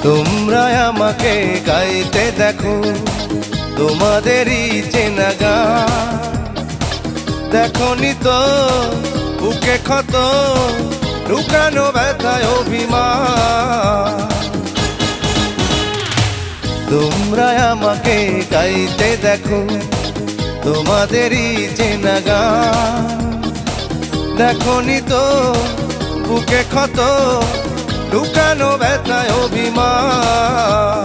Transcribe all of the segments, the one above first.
তোমরা আমাকে গাইতে দেখো তোমাদেরই চেনা গান। দেখনি তো বুকে ক্ষত, লুকানো ব্যথায় অভিমান। তোমরা আমাকে গাইতে দেখো তোমাদেরই চেনা গান। দেখনি তো বুকে ক্ষত, লুকানো ব্যথায় অভিমান।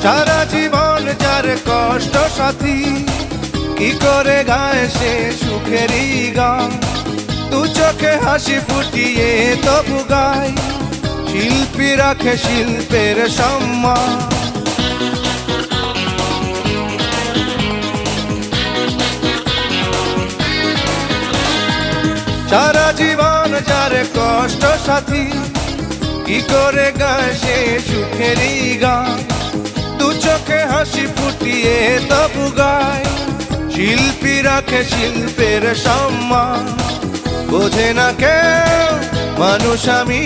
সারা জীবন যার কষ্ট সাথী, কি করে গায় সে সুখেরই গান। দু চোখে হাসি ফুটিয়ে তবু গায়, শিল্পী রাখে শিল্পের সম্মান। সারা জীবন যার কষ্ট সাথী, কি করে গায় সে সুখেরই গান। দু চোখে হাসি ফুটিয়ে তবু গায়, শিল্পী রাখে শিল্পের সম্মান। বোঝে না কেউ মানুষ আমি,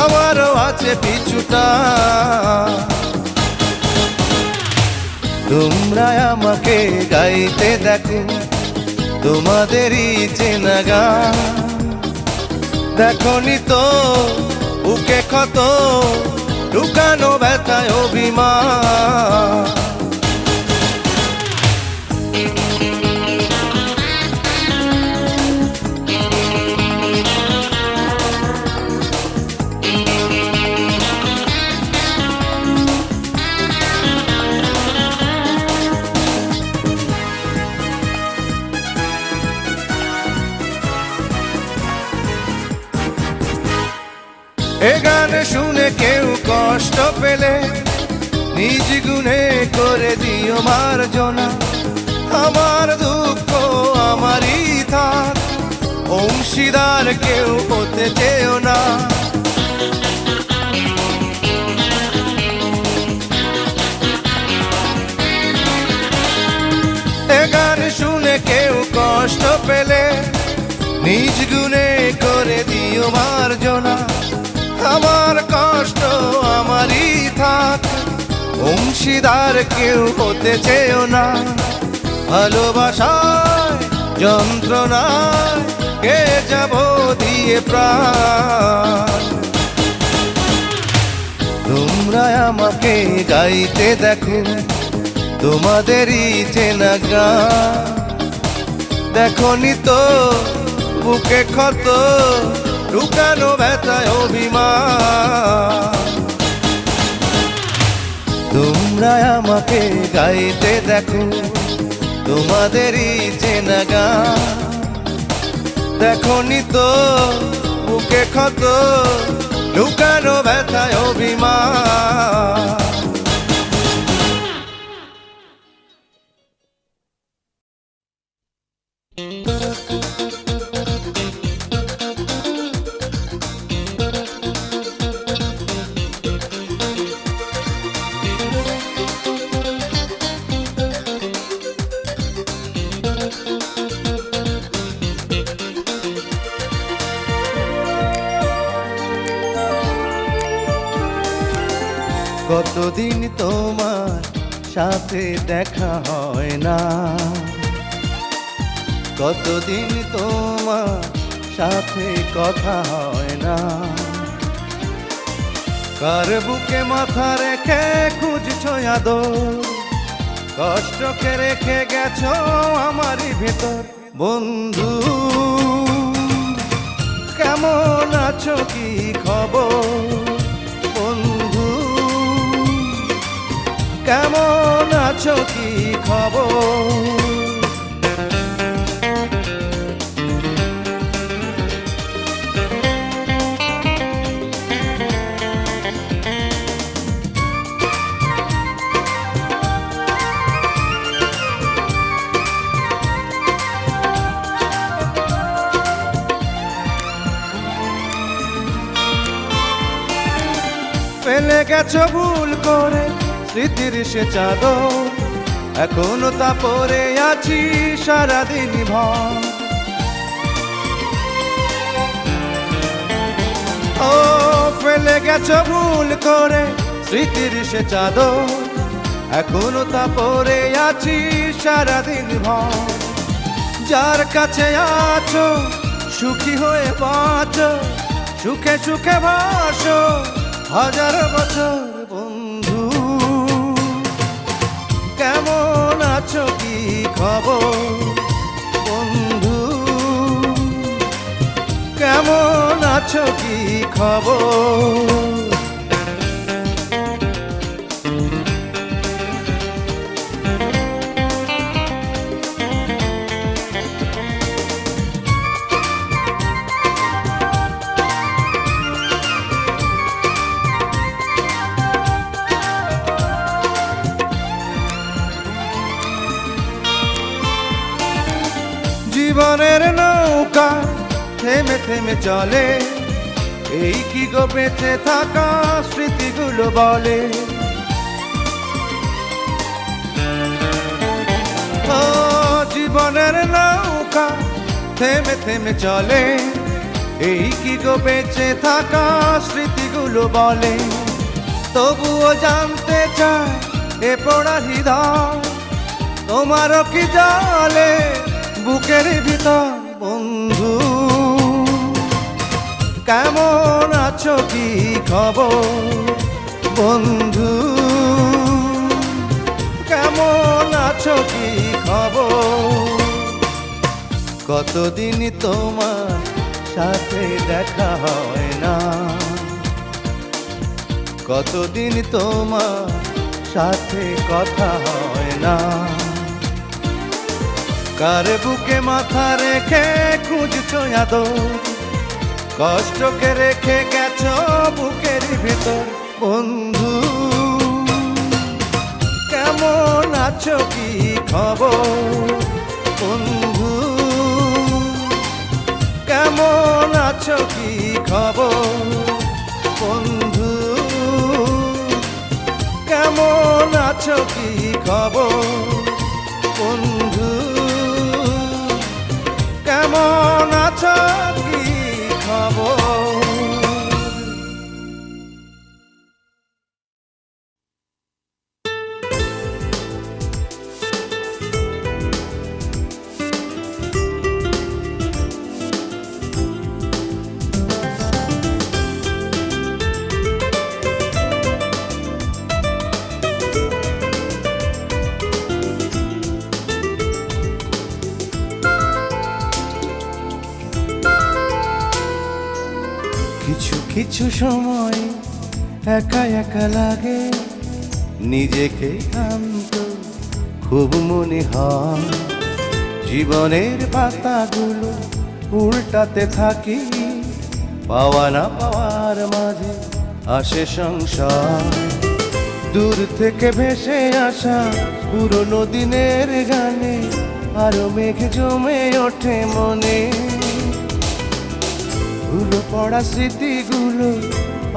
আমারও আছে পিছুটা। তোমরা আমাকে গাইতে দেখো তোমাদেরই চেনা গান। দেখনি তো বুকে ক্ষত, লুকানো ব্যথায় অভিমান। এ গান শুনে কেউ কষ্ট পেলে, নিজ গুণে করে দিও মার্জনা। আমার দুঃখ আমারই থাক, অংশীদার কেউ হতে চেও না। এ গান শুনে কেউ কষ্ট পেলে, নিজ গুণে করে দিও মার্জনা। আমার কষ্ট আমারই থাক, অংশীদার কেউ হতে চেও না। ভালোবাসায় যন্ত্রণায় কে যাব দিয়ে প্রাণ। তোমরা আমাকে গাইতে দেখো তোমাদেরই চেনা গান। দেখনি তো বুকে ক্ষত, লুকানো ব্যথায় অভিমান। তোমরা আমাকে গাইতে দেখো তোমাদেরই চেনা গান। দেখনি তো বুকে ক্ষত, লুকানো ব্যথায় অভিমান। কতদিন তোমার সাথে দেখা হয় না, কতদিন তোমার সাথে কথা হয় না। কার বুকে মাথা রেখে খুঁজছো আদর, কষ্টকে রেখে গেছো আমারই ভেতর। বন্ধু কেমন আছো, কি খবর? বন্ধু কেমন আছো, কি খবর? ফেলে গেছো ভুল করে স্মৃতির সে চাদর, এখনো তা পরে আছি সারাদিন ভর। ও ফেলে গেছো ভুল করে স্মৃতির সে চাদর, এখনো তা পরে আছি সারাদিন ভর। যার কাছে আছো সুখী হয়ে বাঁচো, সুখে সুখে ভাসো হাজার বছর। বন্ধু কেমন আছো কি খবর, বন্ধু কেমন আছো কি খবর। জীবনের নৌকা থেমে থেমে চলে, এই কি গো বেঁচে থাকা স্মৃতিগুলো বলে। ও জীবনের নৌকা থেমে থেমে চলে, এই কি গো বেঁচে থাকা স্মৃতিগুলো বলে। তবুও জানতে চায় এ পড়া হৃদয়, তোমারও কি জালে বুকের ভিতর। বন্ধু কেমন আছো কি খবর, বন্ধু কেমন আছো কি খবর। কতদিন তোমার সাথে দেখা হয় না, কতদিন তোমার সাথে কথা হয় না। কার বুকে মাথা রেখে খুঁজছো আদর, কষ্টকে রেখে গেছো বুকের ভেতর। বন্ধু কেমন আছো কি খবর, বন্ধু কেমন আছো কি খবর। বন্ধু কেমন আছো কি খবর, বন্ধু কেমন আছো কি খবর। কিছু কিছু সময় একা একা লাগে, নিজেকে শান্ত খুব মনে হয়। জীবনের পাতাগুলো উল্টাতে থাকি, পাওয়া না পাওয়ার মাঝে আসে সংসার। দূর থেকে ভেসে আসা পুরনো দিনের গানে আরো মেঘ জমে ওঠে মনে। ভুলো পড়া স্মৃতিগুলো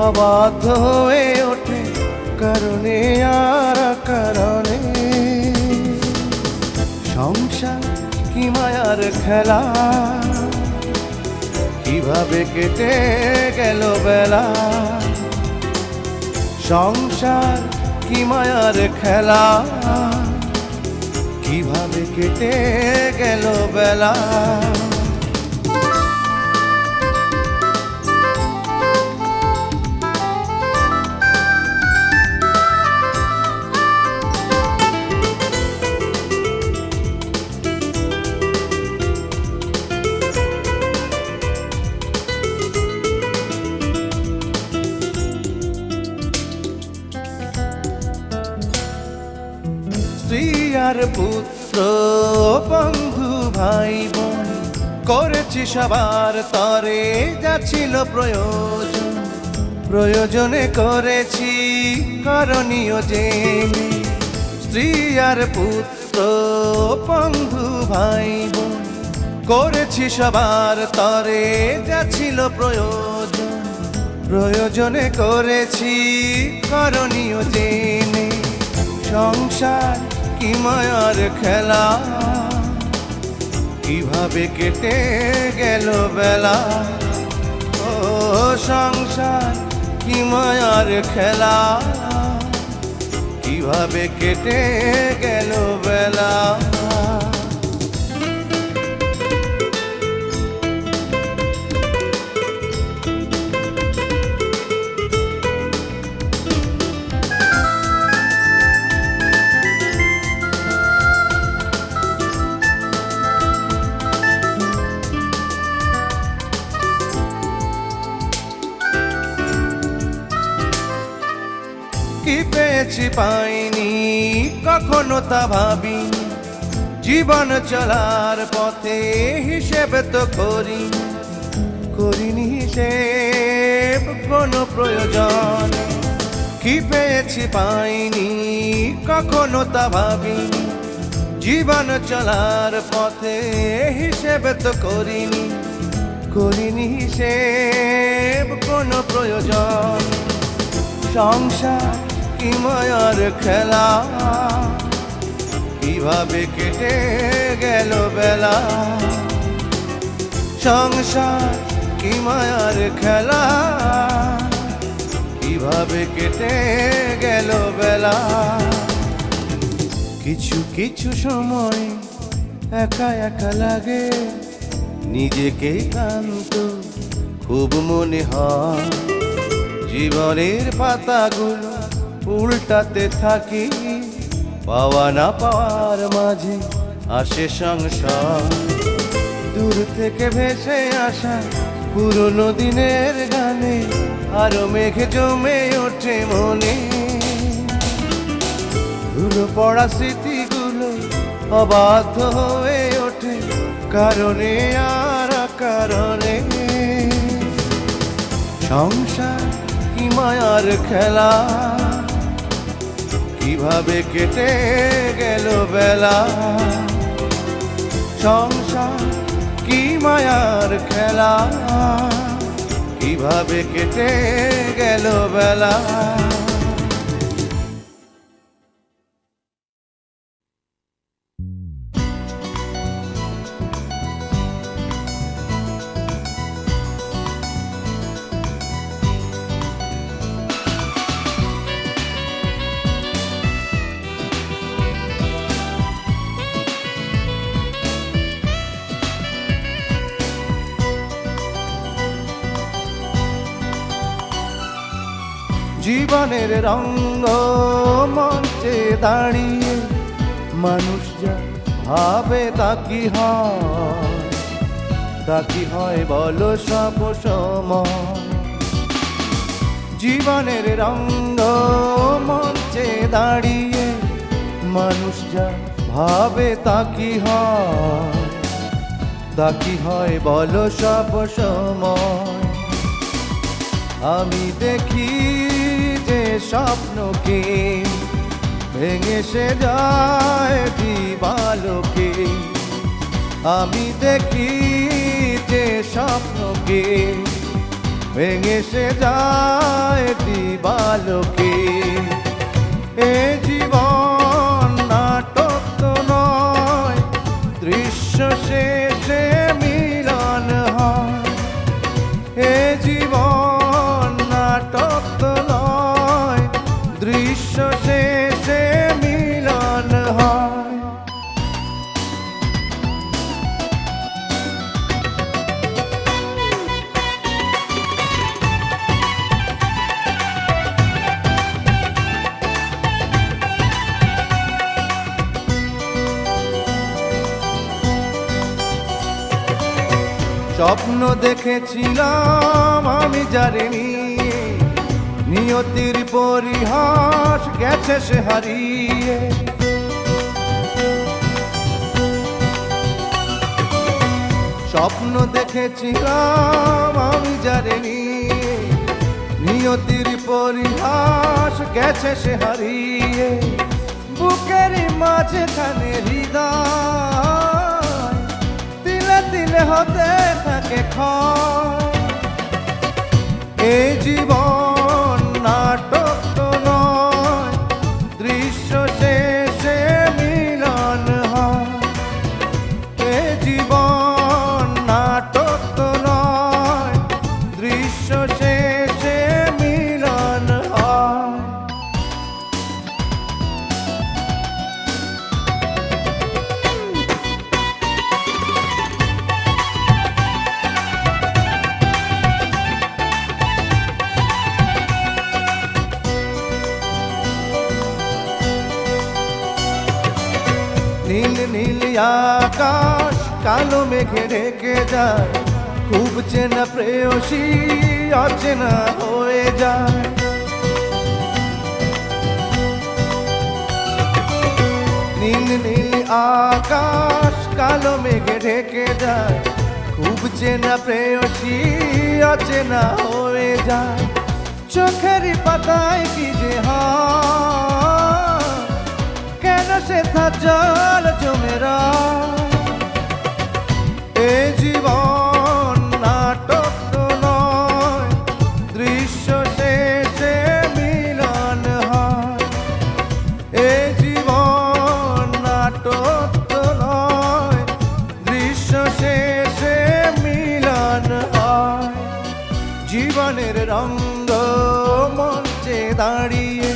অবাধ্য হয়ে ওঠে কারণে আর কারণে। সংসার কি মায়ার খেলা, কিভাবে কেটে গেল বেলা। সংসার কি মায়ার খেলা, কিভাবে কেটে গেল বেলা। স্ত্রী আর পুত্র বন্ধু ভাই বোন করেছি সবার তরে যা ছিল প্রয়োজন। প্রয়োজনে করেছি করণীয় জেনে। স্ত্রী আর পুত্র বন্ধু ভাই বোন করেছি সবার তরে যা ছিল প্রয়োজন। প্রয়োজনে করেছি করণীয় জেনে, সংসার কি মায়ার খেলা, কিভাবে কেটে গেল বেলা। ও সংসার কি মায়ার খেলা, কিভাবে কেটে গেল বেলা। কি পেয়েছি পাইনি কখনো তা ভাবিনি, জীবন চলার পথে হিসেব তো করিনি হিসেব কোনো প্রয়োজন। কি পেয়েছি পাইনি কখনো তা ভাবিনি, জীবন চলার পথে হিসেব তো করিনি হিসেব কোনো প্রয়োজন। সংসার কি মায়ার খেলা, কিভাবে কেটে গেল বেলা। সংসার কি মায়ার খেলা, কিভাবে কেটে গেল বেলা। কিছু কিছু সময় একা একা লাগে, নিজেকে ক্লান্ত খুব মনে হয়। জীবনের পাতাগুলো উল্টাতে থাকি, পাওয়া না পাওয়ার মাঝে আসে সংসার। দূর থেকে ভেসে আসা পুরনো দিনের গানে আরো মেঘে জমে ওঠে মনে। ধুলো পড়া স্মৃতিগুলো অবাধ্য হয়ে ওঠে কারণে আর কারণে। সংসার কি মায়ার খেলা, কিভাবে কেটে গেল বেলা। সংসার কি মায়ার খেলা, কিভাবে কেটে গেল বেলা। জীবনের রঙ্গ মঞ্চে দাঁড়িয়ে মানুষ যা ভাবে তা কি হয় বলো সব সময়। জীবনের রঙ্গ মঞ্চে দাঁড়িয়ে মানুষ যা ভাবে তা কি হয় বলো সব সময়। আমি দেখি যে স্বপ্নকে ভেঙে সে যায় দিবালোকে। আমি দেখি যে স্বপ্নকে ভেঙে সে যায় দিবালোকে। এ জীবন নাটক তো নয়, দৃশ্য শেষে মিলন হয়। এ জীবন নাটক তো নয়, দৃশ্য শেষে মিলন হয়। স্বপ্ন দেখেছিলাম আমি জানি, নিয়তির পরিহাস গেছে সে হারিয়ে। স্বপ্ন দেখেছিলাম আমি জানি, নিয়তির পরিহাস গেছে সে হারিয়ে। বুকের মাঝখানে হৃদয় তিলে তিলে হতে থাকে ক্ষয়। এ এ জীবন নাটক তো নয়, দৃশ্য শেষে মিলন হয়। এ জীবন নাটক তো নয়, দৃশ্য শেষে মিলন হয়। নীল নীল আকাশ কালো মেঘে ঢেকে যায়, খুব চেনা প্রেয়সী অচেনা হয়ে যায়। নীল নীল আকাশ কালো মেঘে ঢেকে যায়, খুব চেনা প্রেয়সী অচেনা হয়ে যায়। চোখের পাতায় কি যে হয়, কেন সেথা জল জমে রয়। এ জীবন নাটক তো নয়, দৃশ্য শেষে মিলন হয়। এ জীবন নাটক তো নয়, দৃশ্য শেষে মিলন হয়। জীবনের রঙ্গ মঞ্চে দাঁড়িয়ে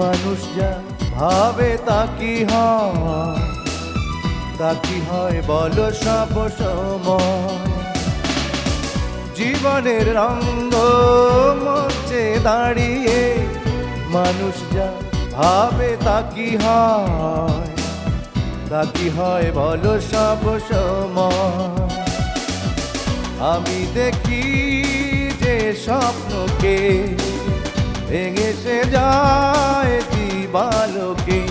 মানুষ যা ভাবে তা কি হয়, তা কি হয় বলো সব সময়। জীবনের রঙ্গ মঞ্চে দাঁড়িয়ে মানুষ যা ভাবে তা কি হয়, তা কি হয় বলো সব সময়। আমি দেখি যে স্বপ্নকে ভেঙে সে যায় দিবালোকে।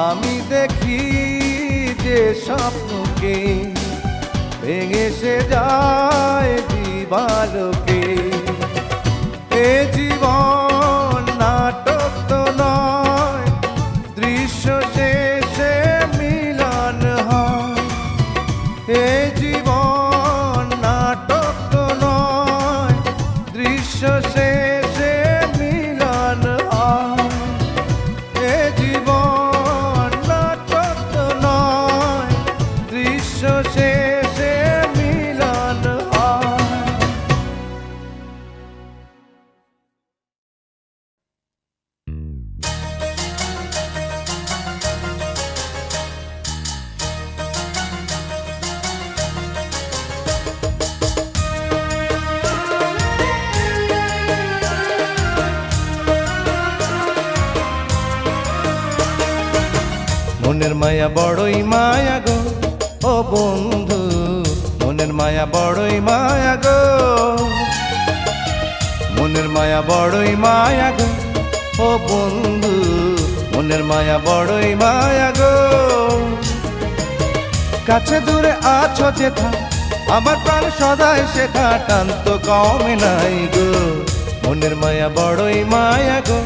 আমি দেখি যে স্বপ্নকে ভেঙে সে যায় দিবালোকে। এ জীবন নাটক তো নয়, দৃশ্য শেষে মিলন হয়। এ জীবন নাটক তো নয়, দৃশ্য শেষে মিলন হয়। এ জীবন নাটক তো নয়, দৃশ্য শেষে মিলন হয়। মনের মায়া বড়ই মায়া গো ও বন্ধু, মনের মায়া বড়ই মায়া গো। মনের মায়া বড়ই মায়া গো ও বন্ধু, মনের মায়া বড়ই মায়া গো। কাছে দূরে আছো যেথা, আমার প্রাণ সদাই সেথা, টান তো কমে নাই গো। মনের মায়া বড়ই মায়া গো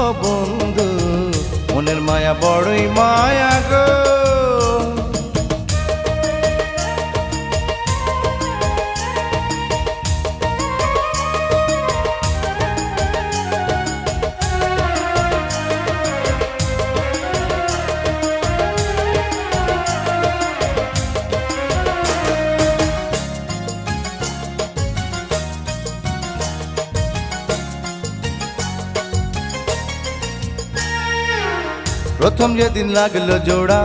ও বন্ধু, মনের মায়া বড়ই মায়া গো। প্রথম যেদিন লাগলো জোড়া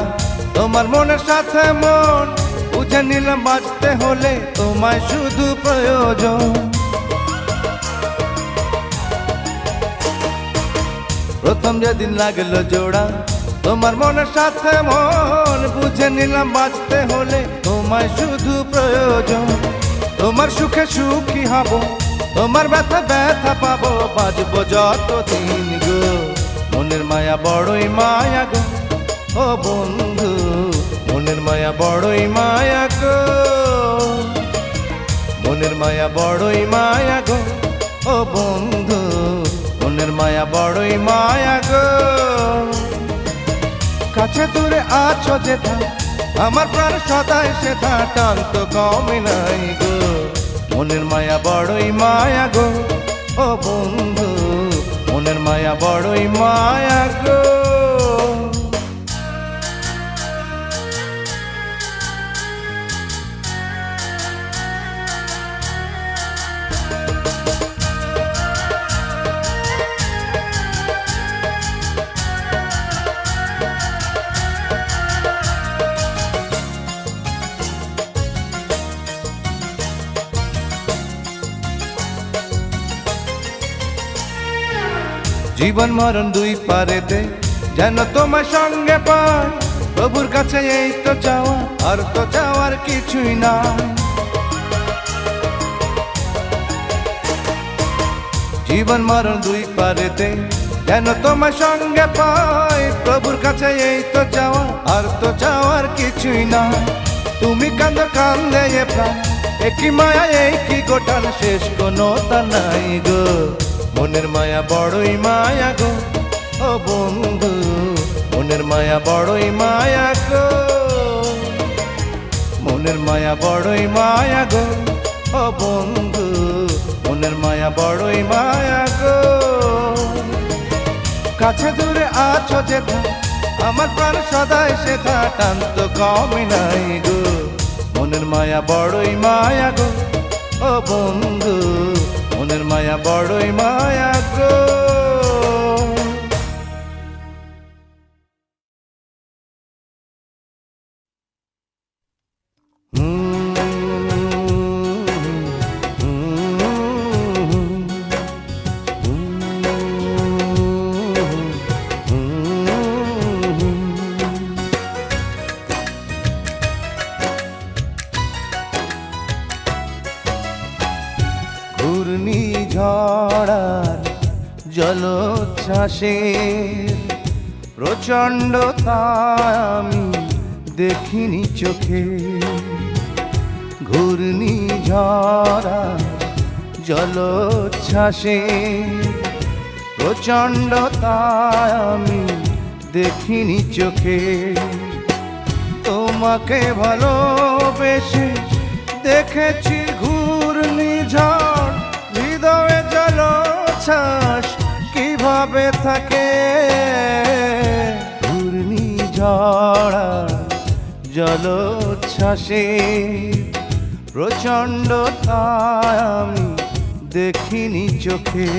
তোমার মনের সাথে মন, বুঝে নিলাম বাঁচতে হলে তোমায় শুধু প্রয়োজন। প্রথম যেদিন লাগলো জোড়া তোমার মনের সাথে মন, বুঝে নিলাম বাঁচতে হলে তোমায় শুধু প্রয়োজন। তোমার সুখে সুখী হব, তোমার ব্যথা ব্যথা পাবো, বাঁচবো যতদিন গো। মনের মায়া বড়ই মায়া গো ও বন্ধু, মনের মায়া বড়ই মায়া গো। মনের মায়া বড়ই মায়া গো ও বন্ধু, মনের মায়া বড়ই মায়া গো। কাছে দূরে আছো যেথা, আমার প্রাণ সদাই সেথা, টান তো কমে নাই গো। মনের মায়া বড়ই মায়া গো ও বন্ধু, মনের মায়া বড়ই মায়া গো। জীবন মরণ দুই পারেতে যেন তোমার সঙ্গে পাই, প্রভুর কাছে এই তো চাওয়া, আর তো চাওয়ার কিছুই নাই। জীবন মরণ দুই পারেতে যেন তোমার সঙ্গে পাই, প্রভুর কাছে এই তো চাওয়া, আর তো চাওয়ার কিছুই নাই। তুমি কান্দ কান্দে এ প্রাণ, একই মায়া একই গোটাল, শেষ কোনো তা নাই গো। মনের মায়া বড়ই মায়া গো ও বন্ধু, মনের মায়া বড়ই মায়া গো, মনের মায়া বড়ই মায়া গো ও বন্ধু, মনের মায়া বড়ই মায়া গো। কাছে দূরে আছো যেথা, আমার প্রাণ সদাই সেথা, টান তো কমই নাই গো। মনের মায়া বড়ই মায়া গো ও বন্ধু, মনের মায়া বড়ই মায়া গো। ঘূর্ণিঝড়ার জলোচ্ছ্বাসের প্রচণ্ডতা আমি দেখিনি চোখে, ঘূর্ণিঝড়ার জলোচ্ছ্বাসের প্রচণ্ডতা আমি দেখিনি চোখে। তোমাকে ভালোবেসে দেখেছি ঘূর্ণিঝড়, হৃদয়ে জলোচ্ছ্বাস কিভাবে থাকে। ঘূর্ণিঝড় জলোচ্ছ্বাসে প্রচণ্ডতা আমি দেখিনি চোখে।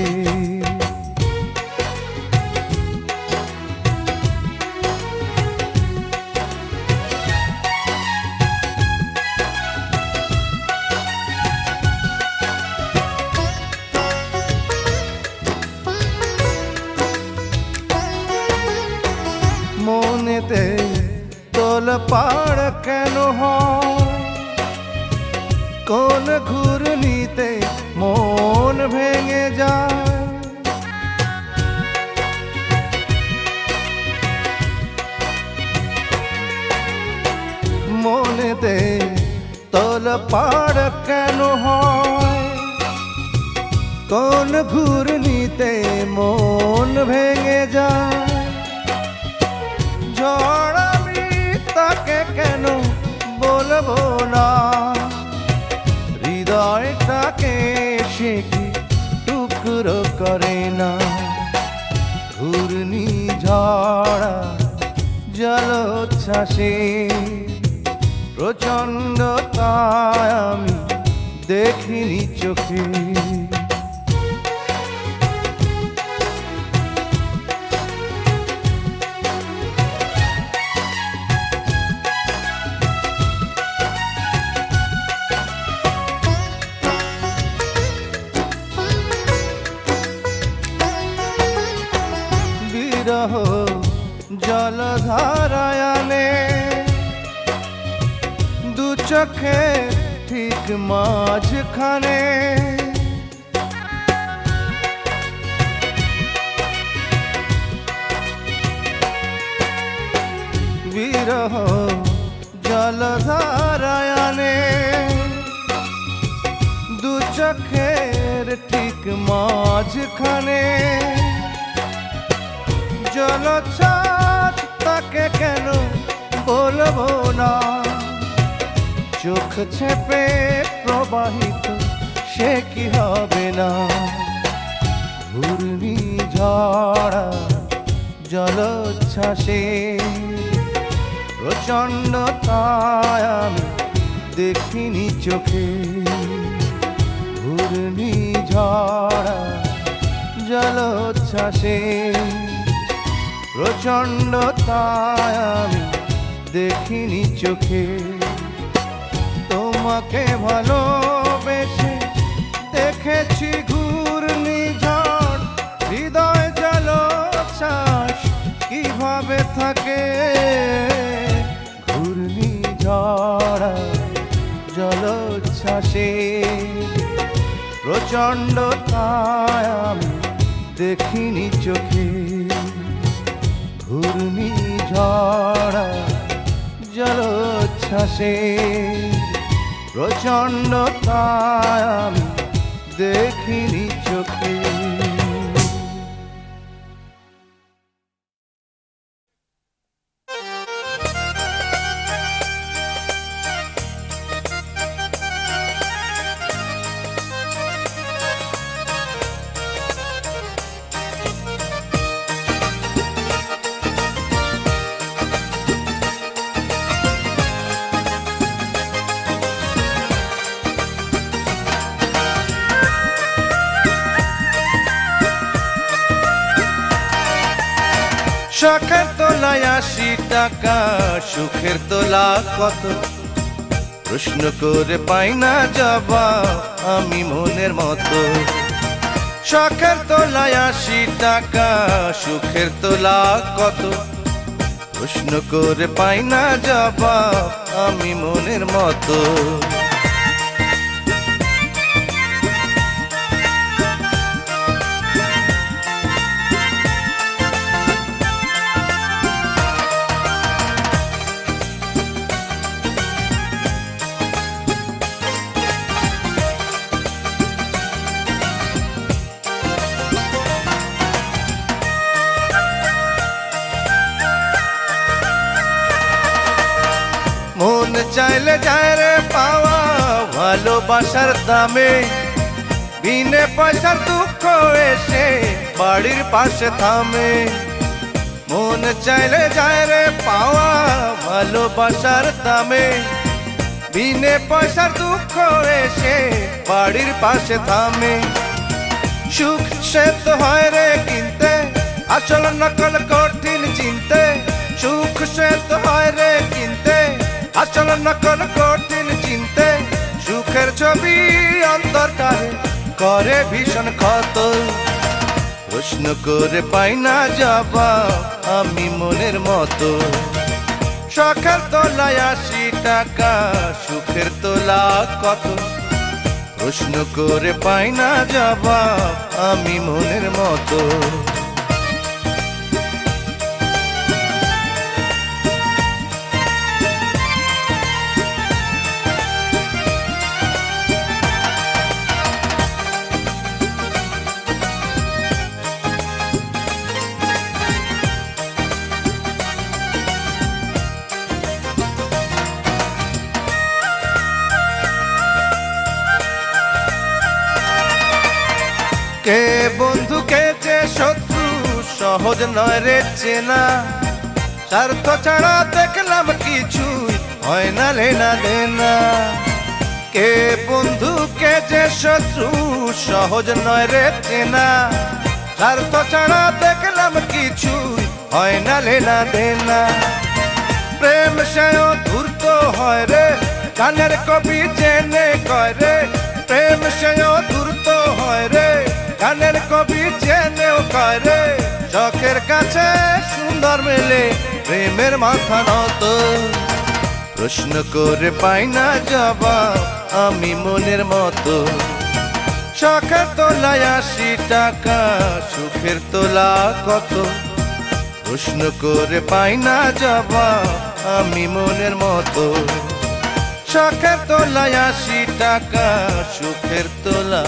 মনেতে তোলপাড় কেন হয়, কোন ঘূর্ণিতে মন ভেঙে যায়। মনেতে তোলপাড় কেন হয়, কোন ঘূর্ণিতে মন ভেঙে যায়। ঝড় আমি তাকে কেন বলবো না, হৃদয়টাকে সে কি টুকরো করে না। ঘূর্ণিঝড় জলোচ্ছ্বাসে প্রচণ্ডতা আমি দেখিনি চোখে। বিরহ জলধারায়নে দু চোখে ঠিক মাঝখানে, বিরহ জলধারায়নে দু চোখের ঠিক মাঝখানে। জলোচ্ছ্বাস তাকে কেন বলবো না, চোখ ছেপে প্রবাহিত সে কি হবে না। ঘূর্ণি ঝড়া জলোচ্ছ্বাসে প্রচণ্ডতায় আমি দেখিনি চোখে। ঘূর্ণি ঝড়া জলোচ্ছ্বাসে প্রচণ্ডতায় আমি দেখিনি চোখে। তোমাকে ভালোবেসে দেখেছি ঘূর্ণিঝড়, হৃদয় জলোচ্ছ্বাস কিভাবে থাকে। ঘূর্ণিঝড় জলোচ্ছ্বাসে প্রচণ্ডতায় আমি দেখিনি চোখে। ঘূর্ণিঝড় জলোচ্ছ্বাসে প্রচণ্ডতায় আমি দেখিনি চোখে। শখের তোলায় ৮০ টাকা, সুখের তোলা কত? প্রশ্ন করে পাই না জবাব আমি মনের মতো। শখের তোলায় ৮০ টাকা, সুখের তোলা কত? প্রশ্ন করে পাই না জবাব আমি মনের মতো। মন চাইলে যায় রে পাওয়া ভালোবাসার দামে, বিনে পয়সার দুঃখ এসে বাড়ির পাশে থামে। মন চাইলে যায় রে পাওয়া ভালোবাসার দামে, বিনে পয়সার দুঃখ এসে বাড়ির পাশে থামে। সুখ সে তো হয় রে কিনতে, আসল নকল কঠিন চিনতে। সুখ সে তো হয় রে কিনতে, আসল নকল কঠিন চিনতে। সুখের ছবি অন্তরটারে করে ভীষণ ক্ষত। প্রশ্ন করে পাই না জবাব আমি মনের মতো। শখের তোলায় ৮০ টাকা, সুখের তোলা কত? প্রশ্ন করে পাই না জবাব আমি মনের মতো। কে বন্ধু কে যে শত্রু সহজ নয় রে চেনা। স্বার্থ ছাড়া দেখলাম কিছুই হয় না লেনা দেনা। কে বন্ধু কে যে শত্রু সহজ নয় রে চেনা। স্বার্থ ছাড়া দেখলাম কিছুই হয় না লেনা দেনা। প্রেম সেও ধূর্ত হয় রে, গানের কবি জেনে কয় রে। প্রেম সেও ধূর্ত হয় রে, গানের কবি জেনেও কয় রে। শখের কাছে সুন্দর মেলে প্রেমের মাথা নত। প্রশ্ন করে পাই না জবাব আমি মনের মতো। শখের তোলায় ৮০ টাকা, সুখের তোলা কত? প্রশ্ন করে পাই না জবাব আমি মনের মতো। শখের তোলায় ৮০ টাকা, সুখের তোলা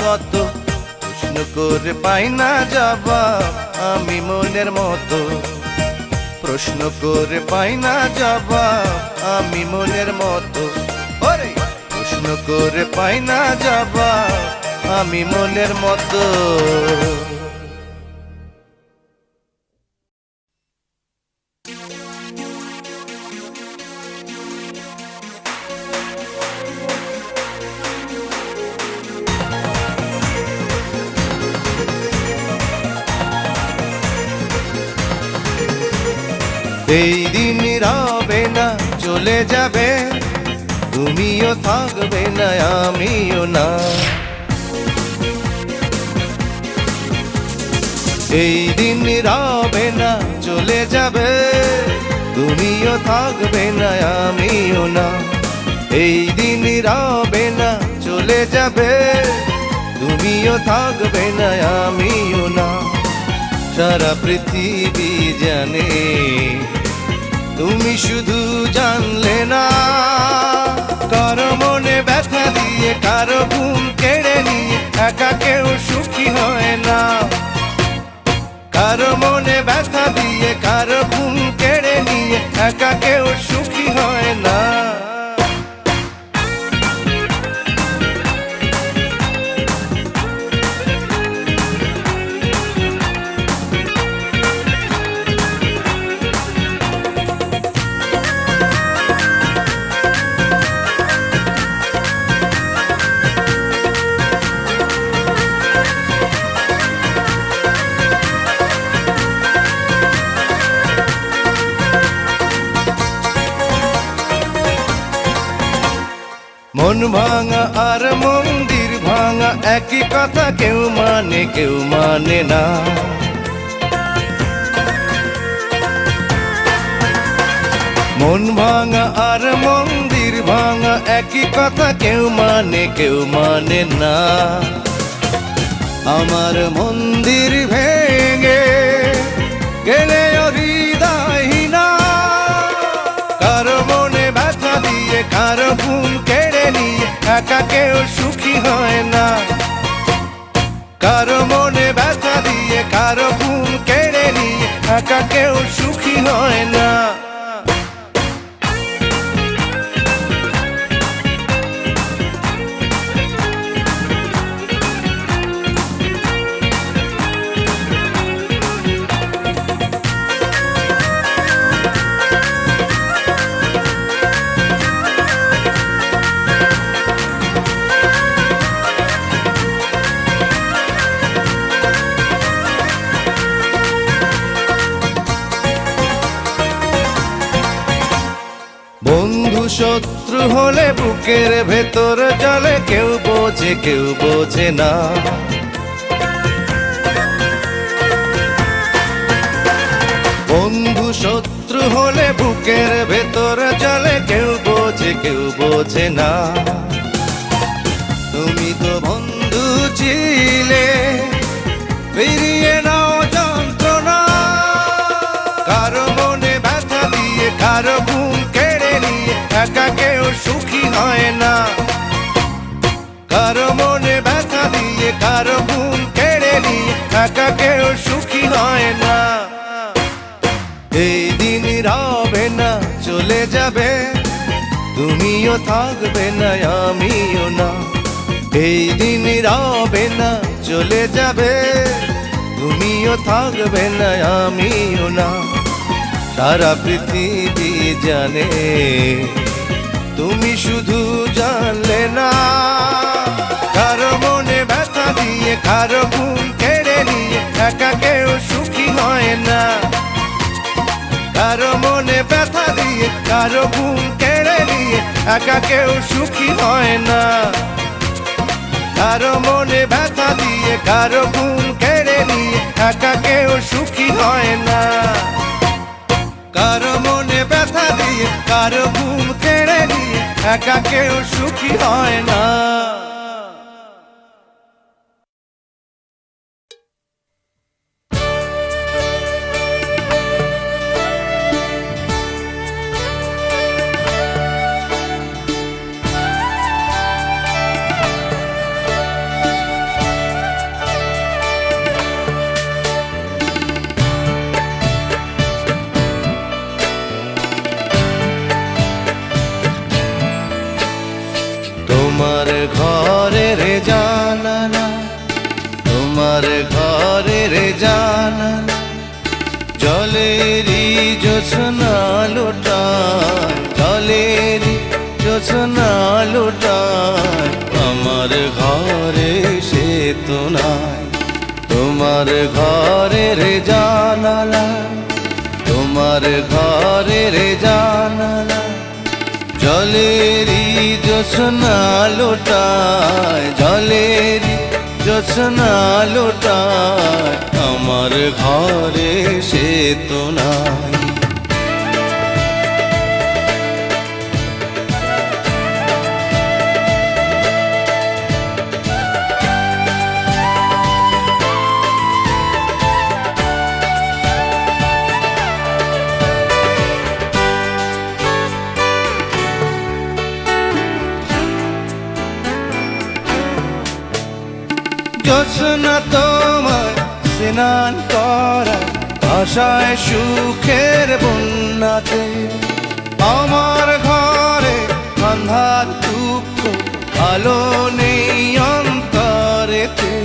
কত? প্রশ্ন করে পাই না জবাব আমি মনের মতো। প্রশ্ন করে পাই না জবাব আমি মনের মতো। প্রশ্ন কেন করে পাই না যাবা আমি মনের মতো। এই দিন রবে না, চলে যাবে, তুমিও থাকবে না আমিও না। এই দিন রবে না, চলে যাবে, তুমিও থাকবে না আমিও না। এই দিন রবে না, চলে যাবে, তুমিও থাকবে না আমিও না। সারা পৃথিবী জানে, তুমি শুধু জানলে না। কারো মনে ব্যথা দিয়ে, কারো ঘুম কেড়ে নিয়ে একা কেউ সুখী হয় না। কারো মনে ব্যথা দিয়ে, কারো ঘুম কেড়ে নিয়ে একা কেউ সুখী হয় না। মন ভাঙা আর মন্দির ভাঙা একই কথা, কেউ মানে কেউ মানে না। মন ভাঙা আর মন্দির ভাঙা একই কথা, কেউ মানে কেউ মানে না। আমার মন্দির ভেঙে গেলে হৃদয়হীনা, কারো মনে ব্যথা দিয়ে, কারো ঘুম কেড়ে নিয়ে একা কেউ সুখী হয় না। কারো মনে ব্যথা দিয়ে, কারো ঘুম কেড়ে নিয়ে একা কেউ সুখী হয় না। বন্ধু শত্রু হলে বুকের ভেতর জলে, কেউ বোঝে কেউ বোঝে না। বন্ধু শত্রু হলে বুকের ভেতর জলে, কেউ বোঝে কেউ বোঝে না। তুমি তো বন্ধু ছিলে, ফিরিয়ে নাও যন্ত্রণা। কারো মনে ব্যথা দিয়ে, কারো ঘুম কেড়ে নিয়ে একা কেউ সুখী হয় না। কারো মনে ব্যথা দিয়ে, কারো ঘুম কেড়ে নিয়ে একা কেউ সুখী হয় না। এই দিন রবে না, চলে যাবে, তুমিও থাকবে না আমিও না। এই দিন রবে না, চলে যাবে, তুমিও থাকবে না আমিও না। সারা পৃথিবী জানে, তুমি শুধু জানলে না। কারো মনে ব্যথা দিয়ে, কারো ঘুম কেড়ে নিয়ে একা কেউ সুখী হয় না। কারো মনে ব্যথা দিয়ে, কারো ঘুম কেড়ে নিয়ে একা কেউ সুখী হয় না। কারো মনে ব্যথা দিয়ে, কারো ঘুম কেড়ে নিয়ে একা কেউ সুখী হয় না। কারো মনে ব্যথা দিয়ে, কারো ঘুম কেড়ে নিয়ে একা কেউ সুখী হয় না। ঘরের জানালা, তোমার ঘরের জানালা, জলেরই জোছনা লোটায়, জলেরই জোছনা লোটায়, আমার ঘরে সে তো নাই। তোমার ঘরের জানালা, তোমার ঘরের জানালা, জলেরই জোছনা লোটায়, জলেরই জোছনা লোটায়, আমার ঘরে সে তো নাই। জোছনা তোমায় স্নান করা, ভাষায় সুখের বন্যাতে, আমার ঘরে আন্ধার দুঃখ, আলো নেই অন্তরেতে।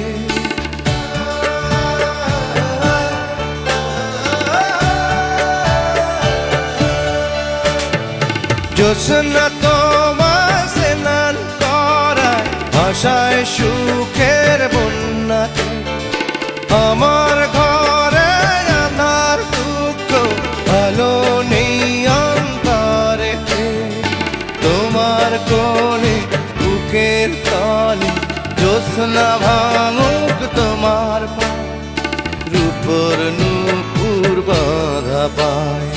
জোছনা তোমায় স্নান করা, ভাষায় সুখের বন্যাতে, আমার ঘরে আন্ধার দুঃখ, আলো নেই অন্তরেতে। তোমার কোলে বুকের তলে জ্যোৎস্না ভাঙুক তোমার পা, রূপর নূপুর বাঁধা পায়,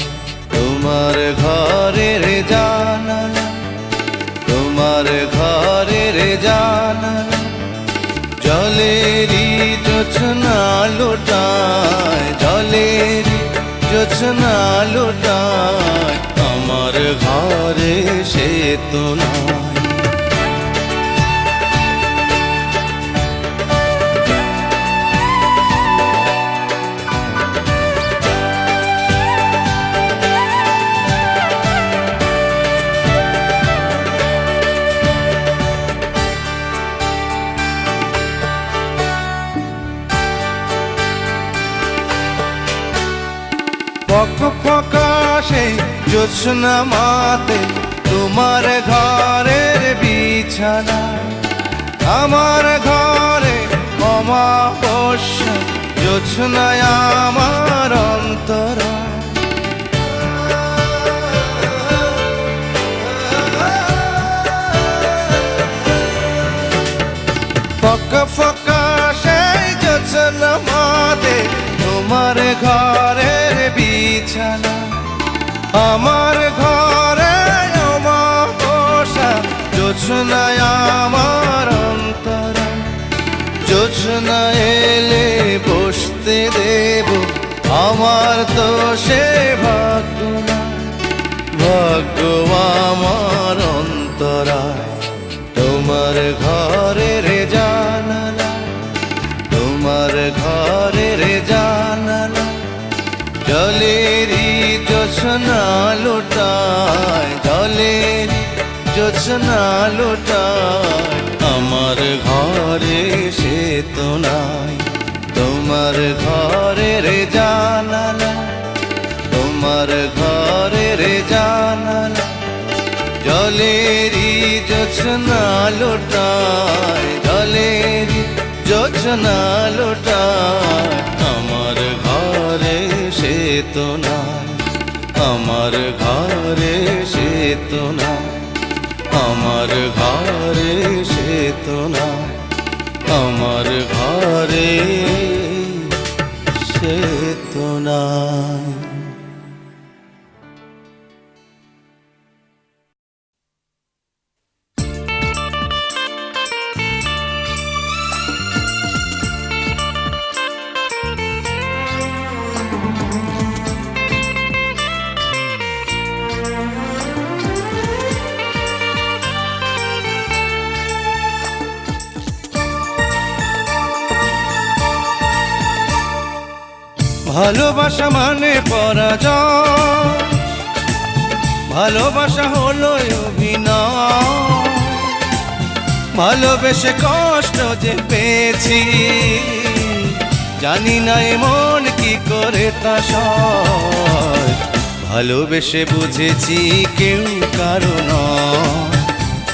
তোমার ঘরের জানালা, তোমার ঘরের জানালা, জলেরই জোছনা লোটায়, জলেরই জোছনা লোটায়, আমার ঘরে সে তো নাই। ফক ফকা সেই জোছনা মাতে, তোমার ঘরের বিছানা, আমার ঘরে অমাবস্যা, জোছনায় আমার অন্তরা। ফকা ফকা সেই জোছনা মাতে, তোমার ঘরের বিছানা, আমার ঘরে অমাবস্যা, জোছনায় আমার অন্তরা। জোছনা এলে বসতে দেব, আমার তো সে ভাগ্য না, ভাগ্য আমার অন্তরায়। তোমার ঘরের জানালা, তোমার ঘরের জানালা, জলেরই জোছনা লোটায়, জলেরই জোছনা লোটায়, আমার ঘরে সে তো নাই। তোমার ঘরের জানালা, তোমার ঘরের জানালা, জলেরই জোছনা লোটায়, জলেরই জোছনা লোটায়, আমার ঘরে সে তো নাই। আমার ঘরে সে তো নাই, আমার ঘরে সে তো নাই, আমার ঘরে সে তো নাই। ভালোবাসা মানে পরাজয়, ভালোবাসা হলো অভিনয়, ভালোবেসে কষ্ট যে পেয়েছি, জানি না এমন কি করে তা সয়। ভালোবেসে বুঝেছি কেউ কারো নয়,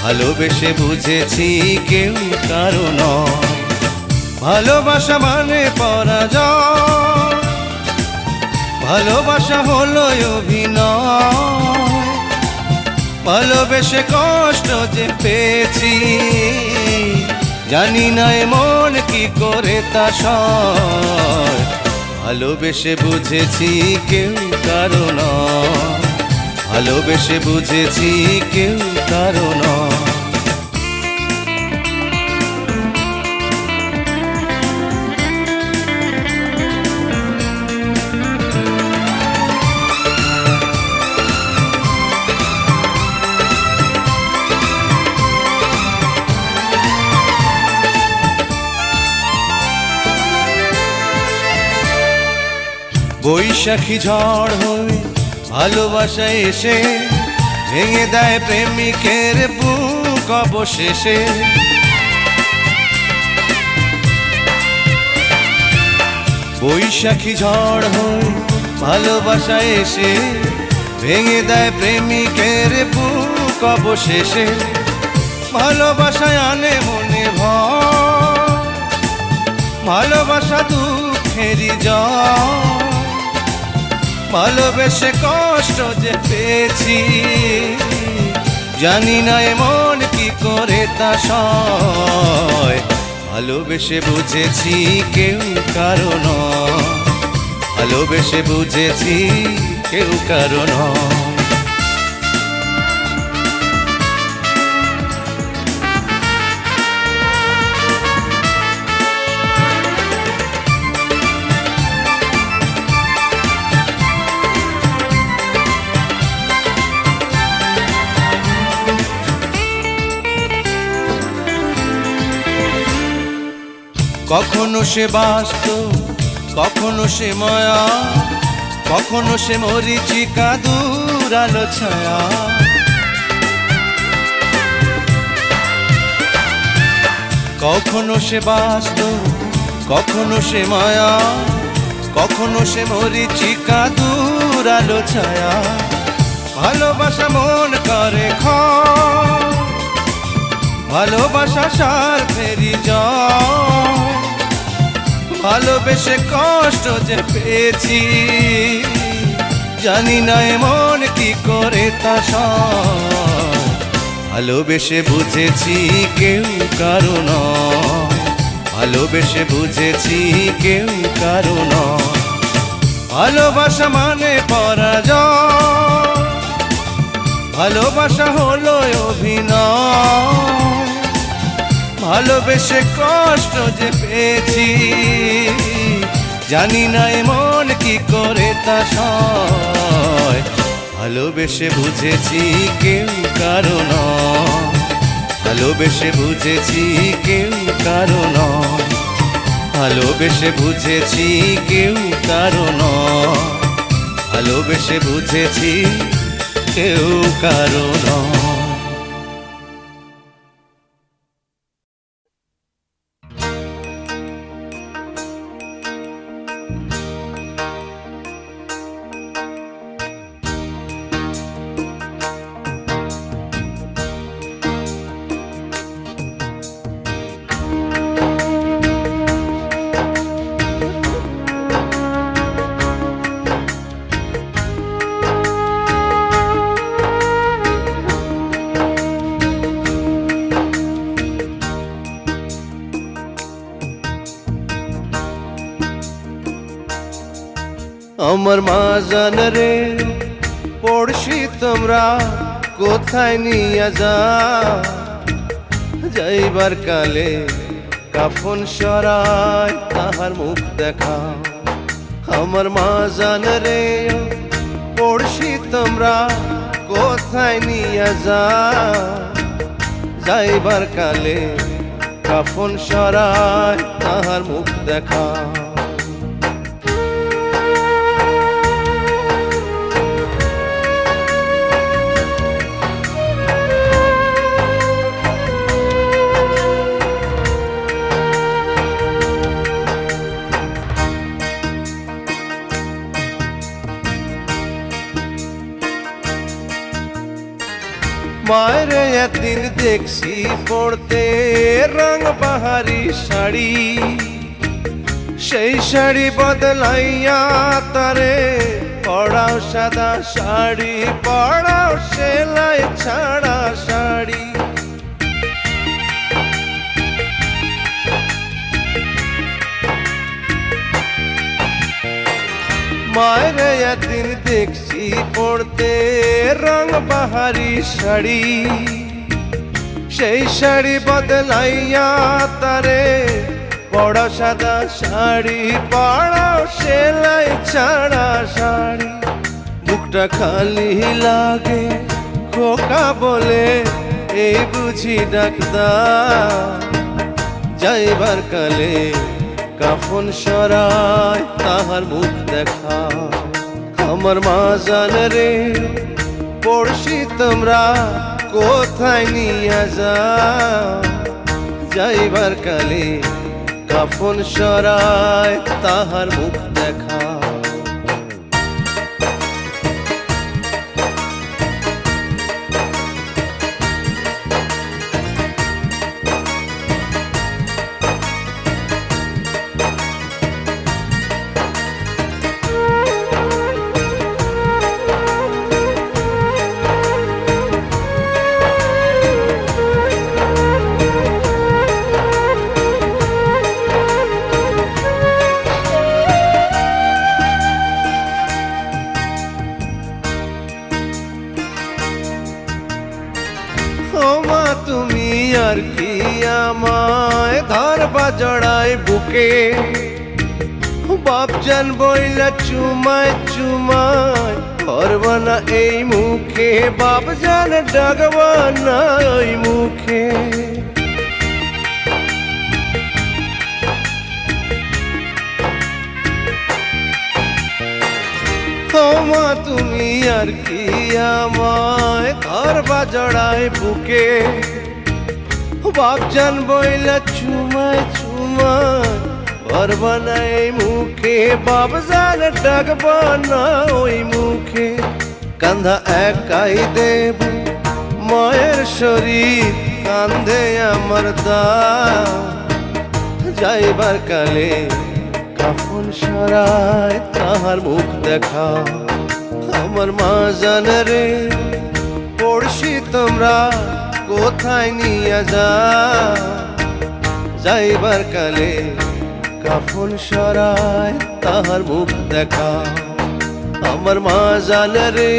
ভালোবেসে বুঝেছি কেউ কারো নয়। ভালোবাসা মানে পরাজয়, ভালোবাসা হলো অভিনয়। ভালোবেসে কষ্ট যে পেয়েছি, জানি না এমন কি করে তা সয়। ভালোবেসে বুঝেছি কেউ কারো নয়, ভালোবেসে বুঝেছি কেউ কারো নয়। বৈশাখী ঝড় হয়ে ভালোবাসা এসে ভেঙে দেয় প্রেমিকের বুক অবশেষে। বৈশাখী ঝড় হয়ে ভালোবাসা এসে ভেঙে দেয় প্রেমিকের বুক অবশেষে। ভালোবাসায় আনে মনে ভয়, ভালোবাসা দুঃখেরই জয়। ভালোবেসে কষ্ট যে পেয়েছি, জানি না এমন কি করে তা সয়। ভালোবেসে বুঝেছি কেউ কারো নয়, ভালোবেসে বুঝেছি কেউ কারো নয়। কখনো সে বাস্তব, কখনো সে মায়া, কখনো সে মরিচিকা দূর আলো ছায়া। কখনো সে বাস্তব, কখনো সে মায়া, কখনো সে মরিচিকা দূর আলো ছায়া। ভালোবাসা মন করে ক্ষয়, ভালোবাসা স্বার্থেরই জয়। ভালোবেসে কষ্ট যে পেয়েছি, জানি না এমন কি করে তা সয়। ভালোবেসে বুঝেছি কেউ কারো নয়, ভালোবেসে বুঝেছি কেউ কারো নয়। ভালোবাসা মানে পরাজয়, ভালোবাসা হলো অভিনয়। ভালোবেসে কষ্ট যে পেয়েছি, জানি না এমন কি করে তা সয়। ভালোবেসে বুঝেছি কেউ কারো নয়, ভালোবেসে বুঝেছি কেউ কারো নয়। ভালোবেসে বুঝেছি কেউ কারো নয়, ভালোবেসে বুঝেছি কেউ কারো নয়। আমার মা জান রে পড়শি তোমরা কোথায় নিয়ে যাইবার কালে কাফন সরায় তাহার মুখ দেখা। আমার মা জান রে পড়শি তোমরা কোথায় নিয়ে যাইবার কালে কাফন সরায় তাহার মুখ দেখা। মায়ের একদিন দেখছি পড়তে রং বাহারি শাড়ি, সেই শাড়ি বদলাইয়া তারে পড়াও সাদা শাড়ি, পড়াও সেলাই ছাড়া শাড়ি। মায়ের একদিন দেখছি পড়তে রং বাহারি শাড়ি, সেই শাড়ি বদলাইয়া তারে পড়া সাদা শাড়ি, পড়াও সেলাই ছাড়া শাড়ি। মুখটা খালি লাগে খোকা বলে এই বুঝি ডাকদা, যাইবার কালে কাফন সরায় তাহার মুখ দেখা। আমার মা জানে রে পড়শি তোমরা কোথায় নিয়ে যা, যাইবার কালে কাফন সরায় তাহার মুখ দেখা। ওমা তুমি আর কি আমায় ধরবা জড়াই বুকে, বাপজান বইলা চুমায় চুমায় ধরবা না এই মুখে, বাপজান ডাকবা না ওই মুখে। ওমা তুমি আর কি আমায় ধরবা জড়াই বুকে, বাপজান বইলা চুমায় চুমায় ধরবা না এই মুখে, বাপজান ডাকবা না ওই মুখে। কান্ধা একাই দেব মায়ের শরীর কান্ধে আমার দাও, যাইবার কালে কাফন সরায় তাহার মুখ দেখা। আমার মা জানে রে পড়শি তোমরা কোথায় নিয়ে যা, যাইবার কালে কাফন সরায় তাহার মুখ দেখা। আমার মা জানে রে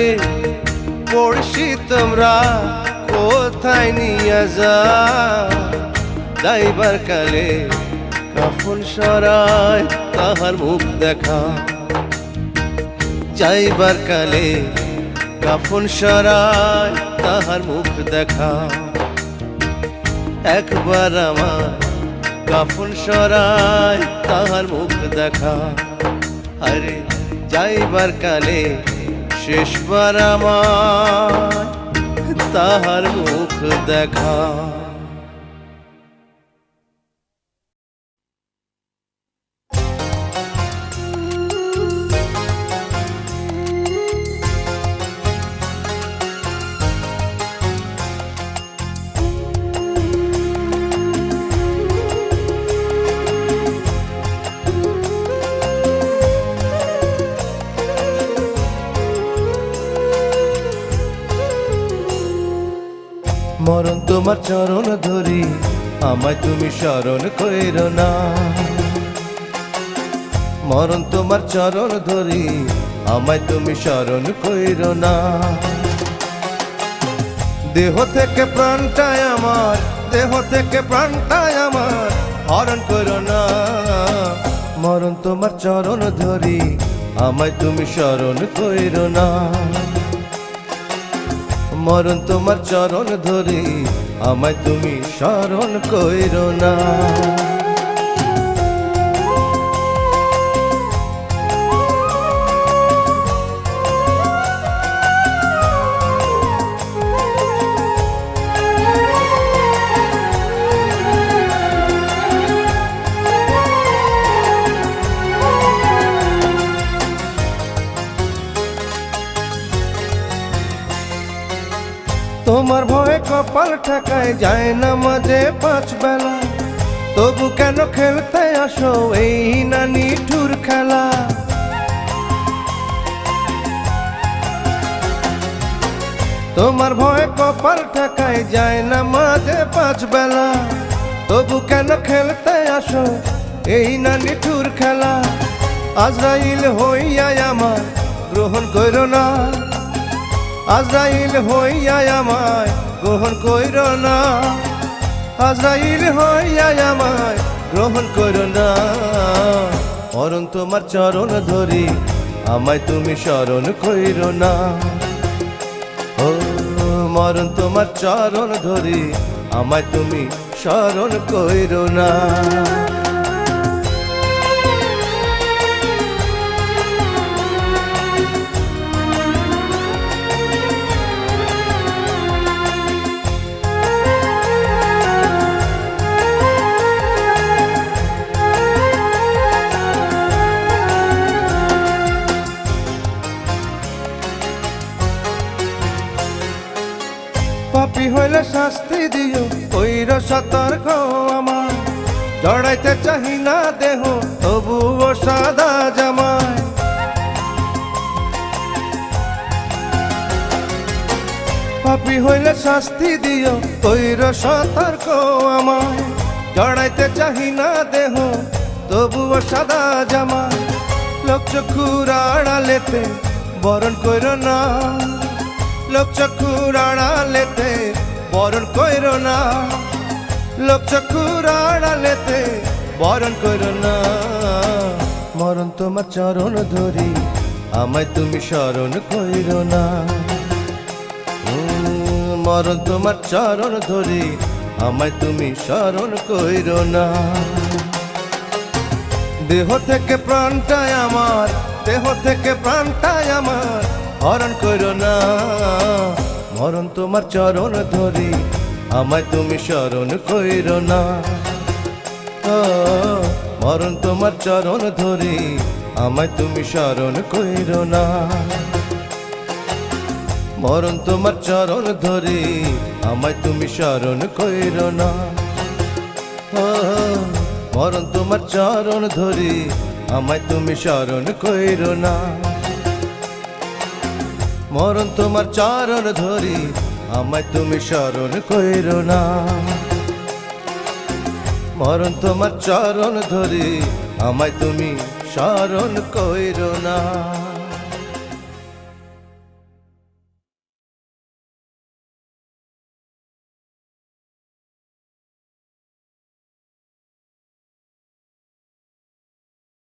পড়শি তোমরা কোথায় নিয়ে যা, যাইবার কালে কাফন সরায় তাহার মুখ দেখা। যাইবার কালে কাফন সরায় তাহার মুখ দেখা। একবার আমার কাফন সরায় তাহার মুখ দেখা। আরে যাইবার কালে শেষবার আমার তাহার মুখ দেখা। মরণ তোমার চরণ ধরি, আমায় তুমি স্মরণ কইরো না। মরণ তোমার চরণ ধরি, আমায় তুমি স্মরণ কইরো না। দেহ থেকে প্রাণটায় আমার, দেহ থেকে প্রাণটায় আমার হরণ করো না। মরণ তোমার চরণ ধরি, আমায় তুমি স্মরণ কইরো না। মরণ তোমার চরণ ধরি, আমায় তুমি স্মরণ কইরো না। তোমার ভয়ে কপাল ঠেকায় যায় না মাঝে 5 বেলা, তবু কেন খেলতে আসো এই না নিঠুর খেলা। তোমার ভয়ে কপাল ঠেকায় যায় না মাঝে 5 বেলা, তবু কেন খেলতে আসো এই না নিঠুর খেলা। আজরাইল হইয়া আমায় গ্রহণ কইরো না, আজরাইল হইয়া আমায় গ্রহণ কইরো না, আজরাইল হইয়া আমায় গ্রহণ কইরো না। মরণ তোমার চরণ ধরি আমায় তুমি স্মরণ কইরো না। ও মরণ তোমার চরণ ধরি আমায় তুমি স্মরণ কইরো না। পাপী হইলে শাস্তি দিও কইর সতর্ক আমায়, জড়াইতে চাহি না দেহ তবুও সাদা জামায়। পাপী হইলে শাস্তি দিও কইর সতর্ক আমায়, জড়াইতে চাহি না দেহ তবুও সাদা জামায়। লোকচক্ষুর আড়ালেতে বরণ কইর না, লোকচক্ষুর আড়ালেতে বরণ কইরো না, লোকচক্ষুর আড়ালেতে বরণ কইরো না। মরণ তোমার চরণ ধরি আমায় তুমি স্মরণ কইরো না। মরণ তোমার চরণ ধরি আমায় তুমি স্মরণ কইরো না। দেহ থেকে প্রাণটাই আমার, দেহ থেকে প্রাণটাই আমার হরণ কইরো না। মরণ তোমার চরণ ধরি আমায় তুমি স্মরণ কইরো না। মরণ তোমার চরণ ধরি আমায় তুমি স্মরণ কইরো না। মরণ তোমার চরণ ধরি আমায় তুমি স্মরণ কইরো না। মরণ তোমার চরণ ধরি আমায় তুমি স্মরণ কইরো না। মরণ তোমার চরণ ধরি আমায় তুমি স্মরণ কইরো না। মরণ তোমার চরণ ধরি আমায় তুমি স্মরণ কইরো না।